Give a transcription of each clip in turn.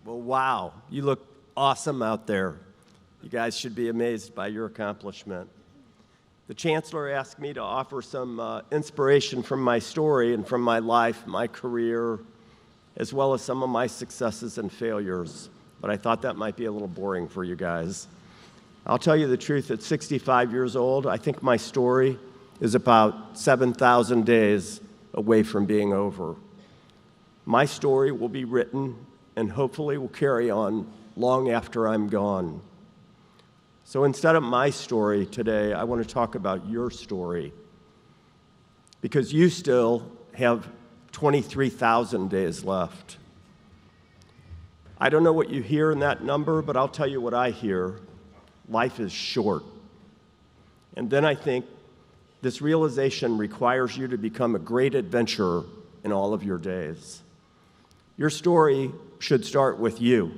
Well, wow, you look awesome out there. You guys should be amazed by your accomplishment. The Chancellor asked me to offer some inspiration from my story and from my life, my career, as well as some of my successes and failures. But I thought that might be a little boring for you guys. I'll tell you the truth, at 65 years old, I think my story is about 7,000 days away from being over. My story will be written and hopefully will carry on long after I'm gone. So instead of my story today, I want to talk about your story, because you still have 23,000 days left. I don't know what you hear in that number, but I'll tell you what I hear. Life is short. And then I think this realization requires you to become a great adventurer in all of your days. Your story should start with you,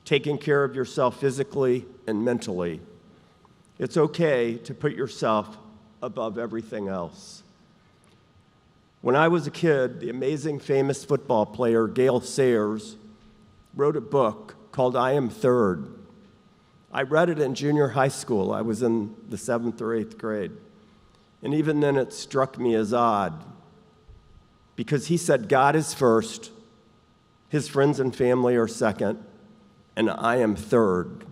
taking care of yourself physically and mentally. It's okay to put yourself above everything else. When I was a kid, the amazing famous football player Gale Sayers wrote a book called I Am Third. I read it in junior high school. I was in the 7th or 8th grade. And even then it struck me as odd, because he said God is first, his friends and family are second, and I am third.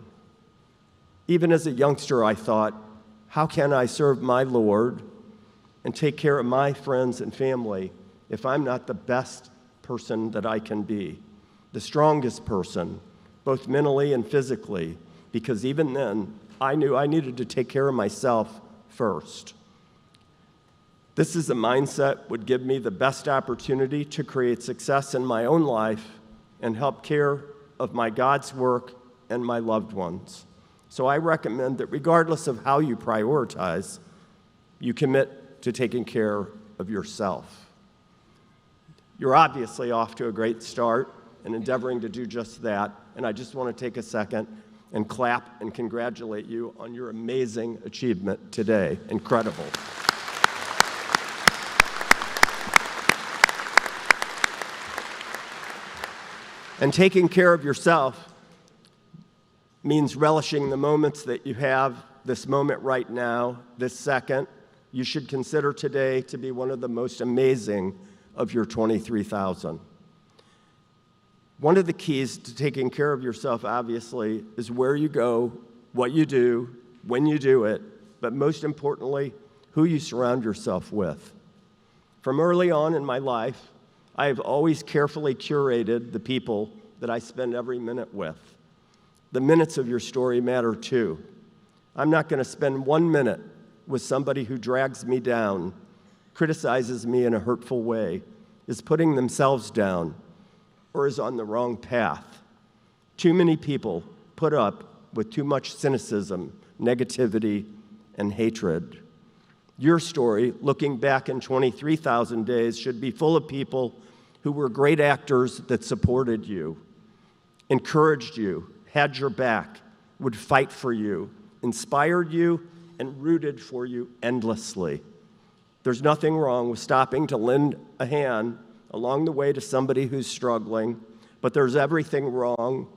Even as a youngster, I thought, how can I serve my Lord and take care of my friends and family if I'm not the best person that I can be, the strongest person, both mentally and physically, because even then, I knew I needed to take care of myself first. This is a mindset would give me the best opportunity to create success in my own life and help care of my God's work and my loved ones. So I recommend that regardless of how you prioritize, you commit to taking care of yourself. You're obviously off to a great start and endeavoring to do just that, and I just want to take a second and clap and congratulate you on your amazing achievement today. Incredible. And taking care of yourself means relishing the moments that you have, this moment right now, this second. You should consider today to be one of the most amazing of your 23,000. One of the keys to taking care of yourself, obviously, is where you go, what you do, when you do it, but most importantly, who you surround yourself with. From early on in my life, I have always carefully curated the people that I spend every minute with. The minutes of your story matter too. I'm not going to spend 1 minute with somebody who drags me down, criticizes me in a hurtful way, is putting themselves down, or is on the wrong path. Too many people put up with too much cynicism, negativity, and hatred. Your story, looking back in 23,000 days, should be full of people who were great actors that supported you, encouraged you, had your back, would fight for you, inspired you, and rooted for you endlessly. There's nothing wrong with stopping to lend a hand along the way to somebody who's struggling, but there's everything wrong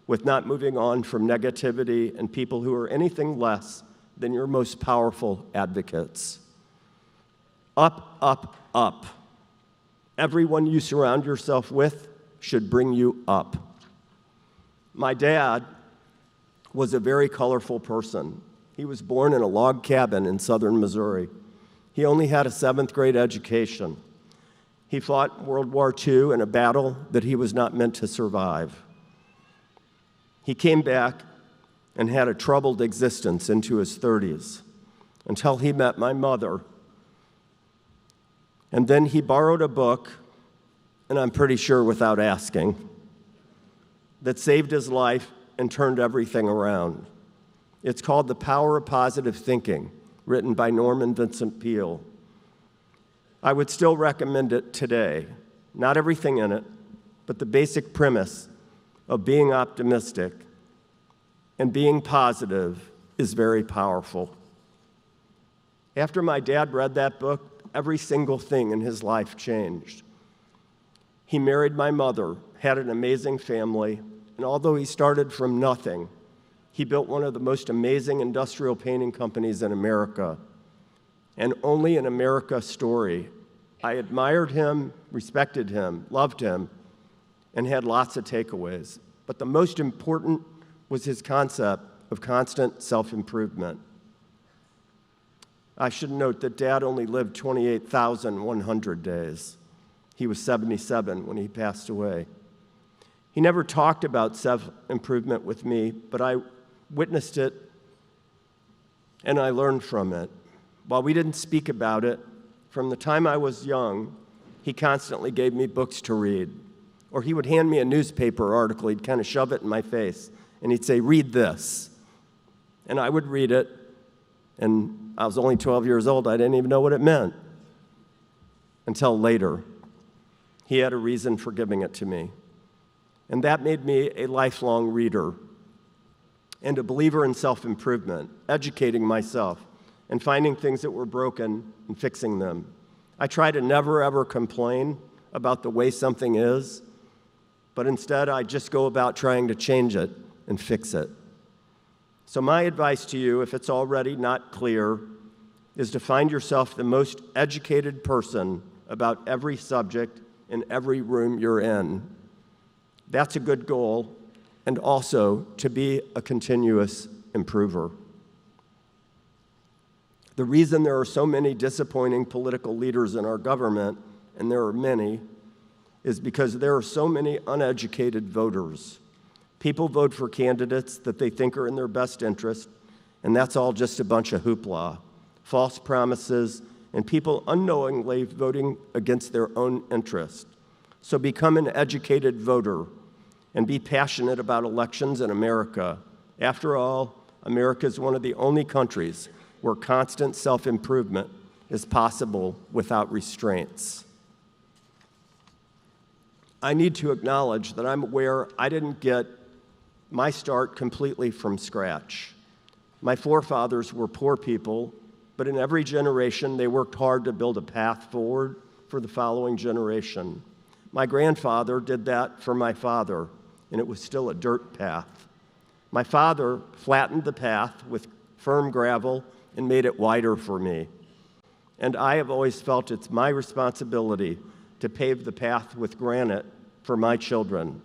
with not moving on from negativity and people who are anything less than your most powerful advocates. Up, up, up. Everyone you surround yourself with should bring you up. My dad was a very colorful person. He was born in a log cabin in southern Missouri. He only had a 7th grade education. He fought World War II in a battle that he was not meant to survive. He came back and had a troubled existence into his 30s until he met my mother. And then he borrowed a book, and I'm pretty sure without asking, that saved his life and turned everything around. It's called The Power of Positive Thinking, written by Norman Vincent Peale. I would still recommend it today. Not everything in it, but the basic premise of being optimistic and being positive is very powerful. After my dad read that book, every single thing in his life changed. He married my mother, had an amazing family, and although he started from nothing, he built one of the most amazing industrial painting companies in America. And only an America story. I admired him, respected him, loved him, and had lots of takeaways. But the most important was his concept of constant self-improvement. I should note that Dad only lived 28,100 days. He was 77 when he passed away. He never talked about self-improvement with me, but I witnessed it and I learned from it. While we didn't speak about it, from the time I was young, he constantly gave me books to read. Or he would hand me a newspaper article, he'd kind of shove it in my face, and he'd say, "Read this." And I would read it, and I was only 12 years old, I didn't even know what it meant. Until later, he had a reason for giving it to me. And that made me a lifelong reader and a believer in self-improvement, educating myself and finding things that were broken and fixing them. I try to never, ever complain about the way something is, but instead I just go about trying to change it and fix it. So my advice to you, if it's already not clear, is to find yourself the most educated person about every subject in every room you're in. That's a good goal, and also to be a continuous improver. The reason there are so many disappointing political leaders in our government, and there are many, is because there are so many uneducated voters. People vote for candidates that they think are in their best interest, and that's all just a bunch of hoopla, false promises, and people unknowingly voting against their own interest. So become an educated voter and be passionate about elections in America. After all, America is one of the only countries where constant self-improvement is possible without restraints. I need to acknowledge that I'm aware I didn't get my start completely from scratch. My forefathers were poor people, but in every generation they worked hard to build a path forward for the following generation. My grandfather did that for my father, and it was still a dirt path. My father flattened the path with firm gravel and made it wider for me. And I have always felt it's my responsibility to pave the path with granite for my children.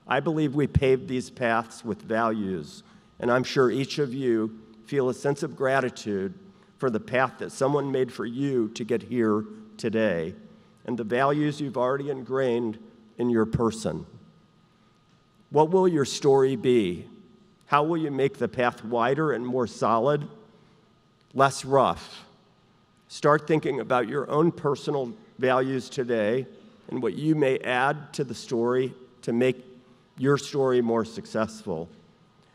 I believe we paved these paths with values, and I'm sure each of you feel a sense of gratitude for the path that someone made for you to get here today, and the values you've already ingrained in your person. What will your story be? How will you make the path wider and more solid? Less rough. Start thinking about your own personal values today and what you may add to the story to make your story more successful.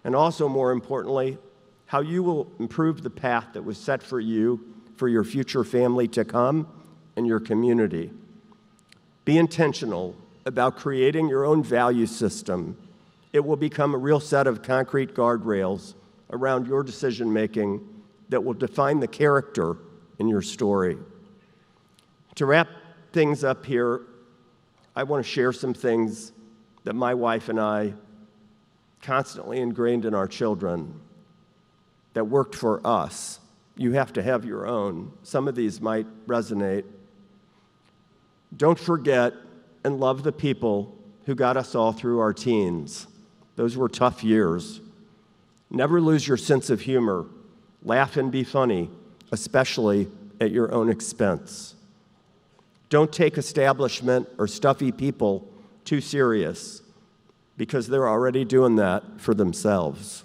And also, more importantly, how you will improve the path that was set for you, for your future family to come, and your community. Be intentional about creating your own value system. It will become a real set of concrete guardrails around your decision-making that will define the character in your story. To wrap things up here, I want to share some things that my wife and I constantly ingrained in our children that worked for us. You have to have your own. Some of these might resonate. Don't forget and love the people who got us all through our teens. Those were tough years. Never lose your sense of humor. Laugh and be funny, especially at your own expense. Don't take establishment or stuffy people too serious, because they're already doing that for themselves.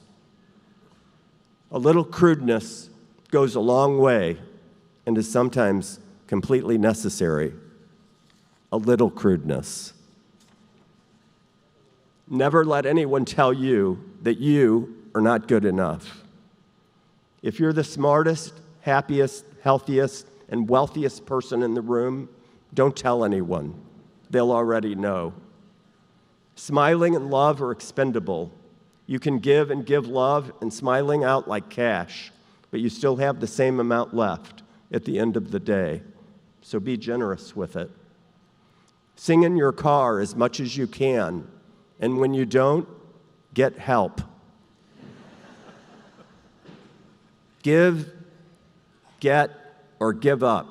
A little crudeness goes a long way and is sometimes completely necessary. A little crudeness. Never let anyone tell you that you are not good enough. If you're the smartest, happiest, healthiest, and wealthiest person in the room, don't tell anyone. They'll already know. Smiling and love are expendable. You can give and give love and smiling out like cash, but you still have the same amount left at the end of the day. So be generous with it. Sing in your car as much as you can, and when you don't, get help. Give, get, or give up.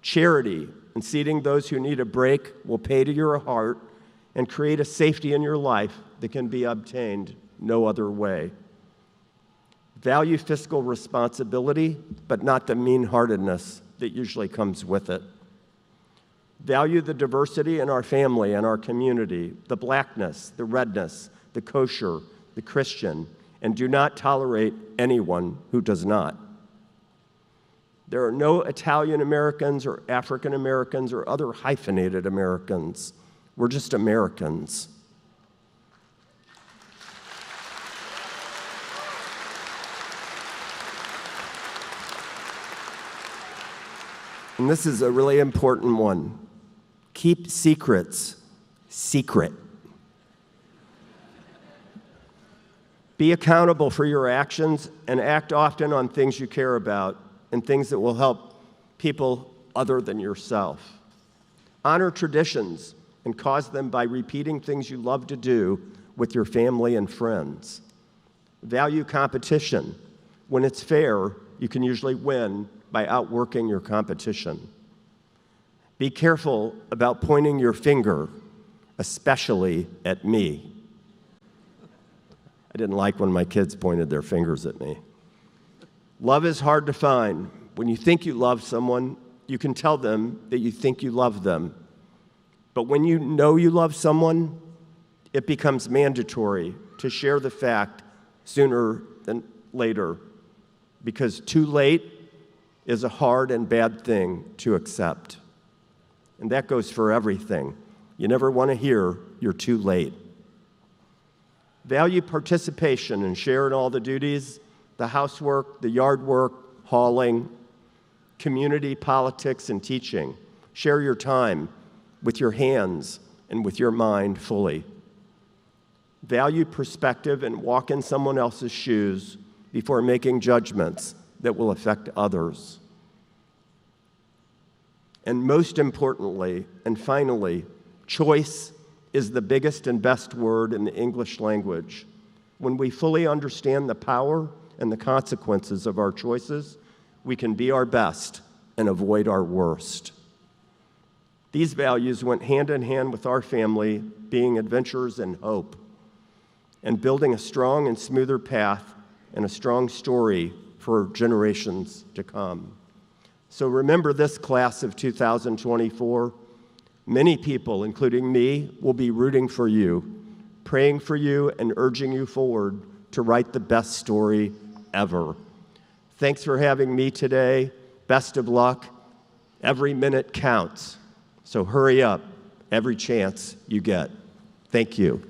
Charity and seating those who need a break will pay to your heart and create a safety in your life that can be obtained no other way. Value fiscal responsibility, but not the mean-heartedness that usually comes with it. Value the diversity in our family and our community, the blackness, the redness, the kosher, the Christian, and do not tolerate anyone who does not. There are no Italian Americans or African Americans or other hyphenated Americans. We're just Americans. And this is a really important one. Keep secrets secret. Be accountable for your actions and act often on things you care about and things that will help people other than yourself. Honor traditions and cause them by repeating things you love to do with your family and friends. Value competition. When it's fair, you can usually win by outworking your competition. Be careful about pointing your finger, especially at me. I didn't like when my kids pointed their fingers at me. Love is hard to find. When you think you love someone, you can tell them that you think you love them. But when you know you love someone, it becomes mandatory to share the fact sooner than later, because too late is a hard and bad thing to accept. And that goes for everything. You never want to hear you're too late. Value participation and share in all the duties, the housework, the yard work, hauling, community politics, and teaching. Share your time with your hands and with your mind fully. Value perspective and walk in someone else's shoes before making judgments that will affect others. And most importantly, and finally, choice is the biggest and best word in the English language. When we fully understand the power and the consequences of our choices, we can be our best and avoid our worst. These values went hand in hand with our family being adventurers in hope and building a strong and smoother path and a strong story for generations to come. So remember this, class of 2024. Many people, including me, will be rooting for you, praying for you, and urging you forward to write the best story ever. Thanks for having me today. Best of luck. Every minute counts, so hurry up every chance you get. Thank you.